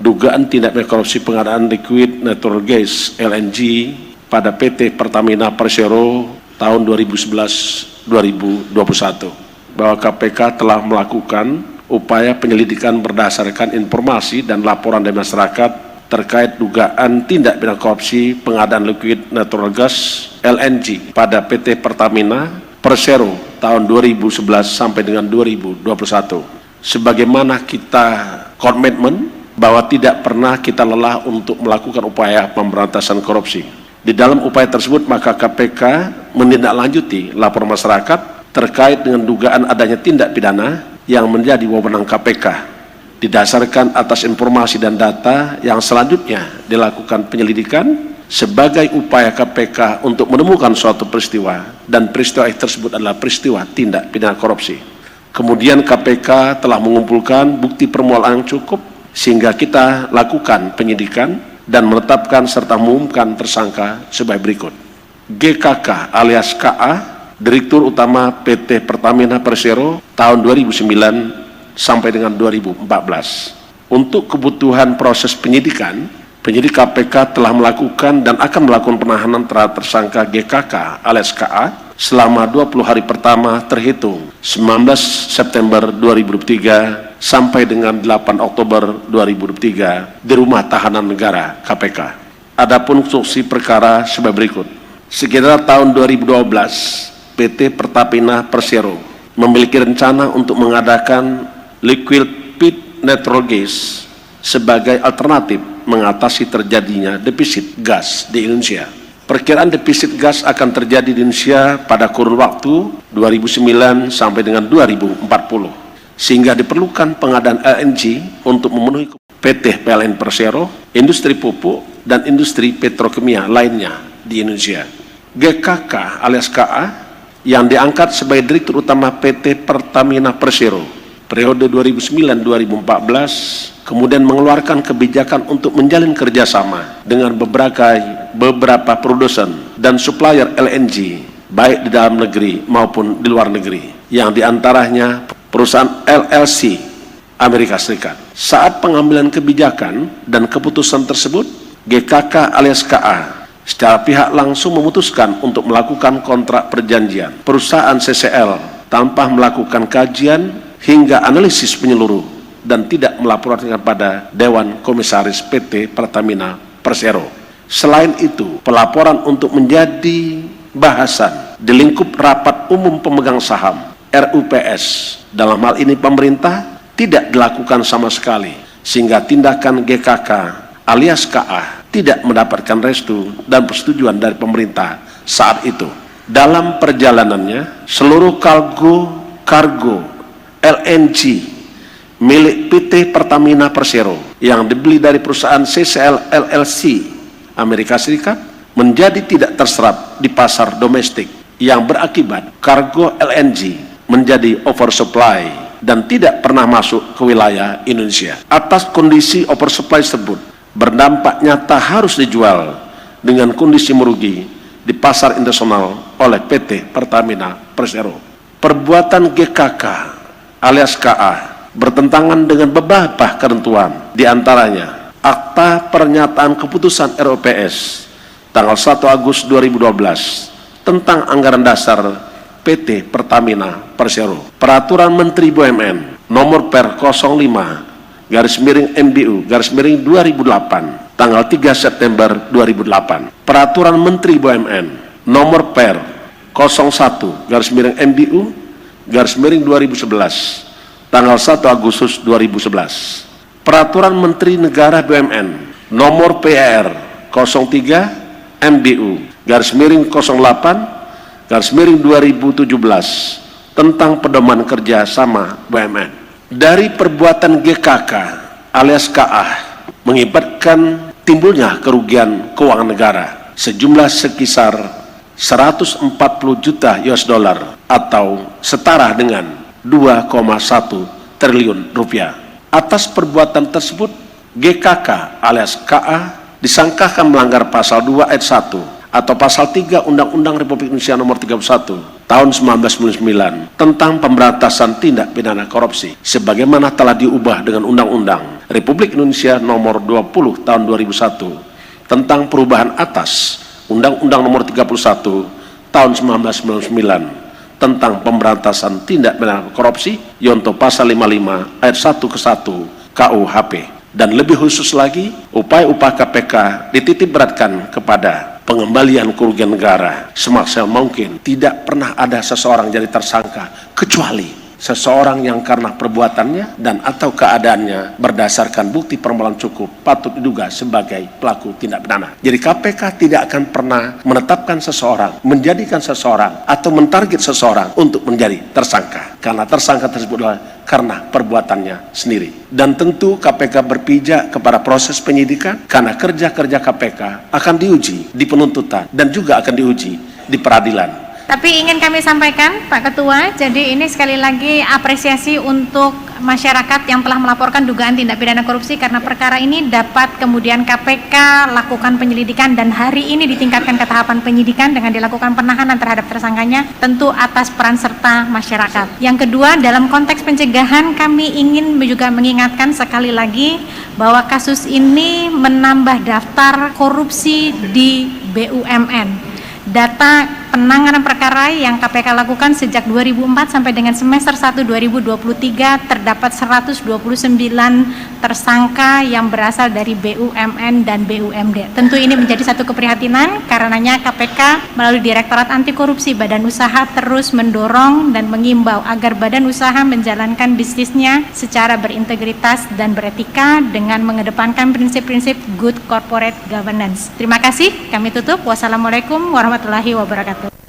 dugaan tindak pidana korupsi pengadaan liquid natural gas LNG pada PT Pertamina Persero tahun 2011-2021, bahwa KPK telah melakukan upaya penyelidikan berdasarkan informasi dan laporan dari masyarakat terkait dugaan tindak pidana korupsi pengadaan liquid natural gas LNG pada PT Pertamina Persero tahun 2011 sampai dengan 2021. Sebagaimana kita komitmen bahwa tidak pernah kita lelah untuk melakukan upaya pemberantasan korupsi. Di dalam upaya tersebut maka KPK menindaklanjuti laporan masyarakat terkait dengan dugaan adanya tindak pidana yang menjadi wewenang KPK didasarkan atas informasi dan data yang selanjutnya dilakukan penyelidikan sebagai upaya KPK untuk menemukan suatu peristiwa, dan peristiwa tersebut adalah peristiwa tindak pidana korupsi. Kemudian KPK telah mengumpulkan bukti permulaan yang cukup sehingga kita lakukan penyidikan dan menetapkan serta mengumumkan tersangka sebagai berikut. GKK alias KA, Direktur Utama PT Pertamina Persero tahun 2009 sampai dengan 2014. Untuk kebutuhan proses penyidikan, penyidik KPK telah melakukan dan akan melakukan penahanan terhadap tersangka GKK alias KA selama 20 hari pertama terhitung 19 September 2023 sampai dengan 8 Oktober 2023 di Rumah Tahanan Negara KPK. Adapun instruksi perkara sebagai berikut. Sekitar tahun 2012, PT Pertamina Persero memiliki rencana untuk mengadakan liquid natural gas sebagai alternatif mengatasi terjadinya defisit gas di Indonesia. Perkiraan defisit gas akan terjadi di Indonesia pada kurun waktu 2009 sampai dengan 2040, sehingga diperlukan pengadaan LNG untuk memenuhi PT PLN Persero, industri pupuk, dan industri petrokimia lainnya di Indonesia. GKK alias KA yang diangkat sebagai Direktur Utama PT Pertamina Persero periode 2009-2014 kemudian mengeluarkan kebijakan untuk menjalin kerjasama dengan beberapa produsen dan supplier LNG baik di dalam negeri maupun di luar negeri, yang diantaranya perusahaan LLC Amerika Serikat. Saat pengambilan kebijakan dan keputusan tersebut, GKK alias KA secara pihak langsung memutuskan untuk melakukan kontrak perjanjian perusahaan CCL tanpa melakukan kajian hingga analisis menyeluruh dan tidak melaporkan kepada Dewan Komisaris PT Pertamina Persero. Selain itu, pelaporan untuk menjadi bahasan di lingkup rapat umum pemegang saham RUPS, dalam hal ini pemerintah, tidak dilakukan sama sekali, sehingga tindakan GKK alias KA tidak mendapatkan restu dan persetujuan dari pemerintah saat itu. Dalam perjalanannya, seluruh kargo LNG milik PT Pertamina Persero yang dibeli dari perusahaan CCL LLC Amerika Serikat menjadi tidak terserap di pasar domestik, yang berakibat kargo LNG menjadi oversupply dan tidak pernah masuk ke wilayah Indonesia. Atas kondisi oversupply tersebut, berdampak nyata harus dijual dengan kondisi merugi di pasar internasional oleh PT Pertamina Persero. Perbuatan GKK alias KA bertentangan dengan beberapa ketentuan, diantaranya Akta Pernyataan Keputusan RUPS tanggal 1 Agustus 2012 tentang Anggaran Dasar PT Pertamina Persero, Peraturan Menteri BUMN nomor per 05/MBU/2008 tanggal 3 September 2008, Peraturan Menteri BUMN nomor per 01/MBU/2011 tanggal 1 Agustus 2011, Peraturan Menteri Negara BUMN nomor PR 03/MBU/08/2017 tentang pedoman kerjasama BUMN. Dari perbuatan GKK alias KA mengakibatkan timbulnya kerugian keuangan negara sejumlah sekisar 140 juta US dollar atau setara dengan 2,1 triliun rupiah. Atas perbuatan tersebut, GKK alias KA disangkakan melanggar pasal 2 ayat 1 atau pasal 3 Undang-Undang Republik Indonesia nomor 31 tahun 1999 tentang pemberantasan tindak pidana korupsi sebagaimana telah diubah dengan Undang-Undang Republik Indonesia nomor 20 tahun 2001 tentang perubahan atas Undang-Undang nomor 31 tahun 1999 tentang pemberantasan tindak pidana korupsi, yonto pasal 55 ayat 1 ke 1 KUHP. Dan lebih khusus lagi, upaya-upaya KPK dititip beratkan kepada pengembalian kerugian negara semaksimal mungkin. Tidak pernah ada seseorang jadi tersangka kecuali seseorang yang karena perbuatannya dan atau keadaannya berdasarkan bukti permulaan cukup patut diduga sebagai pelaku tindak pidana. Jadi KPK tidak akan pernah menetapkan seseorang, menjadikan seseorang atau mentarget seseorang untuk menjadi tersangka, karena tersangka tersebut adalah karena perbuatannya sendiri. Dan tentu KPK berpijak kepada proses penyidikan, karena kerja-kerja KPK akan diuji di penuntutan dan juga akan diuji di peradilan. Tapi ingin kami sampaikan, Pak Ketua, jadi ini sekali lagi apresiasi untuk masyarakat yang telah melaporkan dugaan tindak pidana korupsi, karena perkara ini dapat kemudian KPK lakukan penyelidikan dan hari ini ditingkatkan ke tahapan penyidikan dengan dilakukan penahanan terhadap tersangkanya, tentu atas peran serta masyarakat. Yang kedua, dalam konteks pencegahan kami ingin juga mengingatkan sekali lagi bahwa kasus ini menambah daftar korupsi di BUMN. Data penanganan perkara yang KPK lakukan sejak 2004 sampai dengan semester 1 2023 terdapat 129 tersangka yang berasal dari BUMN dan BUMD. Tentu ini menjadi satu keprihatinan, karenanya KPK melalui Direktorat Anti Korupsi Badan Usaha terus mendorong dan mengimbau agar badan usaha menjalankan bisnisnya secara berintegritas dan beretika dengan mengedepankan prinsip-prinsip good corporate governance. Terima kasih, kami tutup. Wassalamualaikum warahmatullahi wabarakatuh.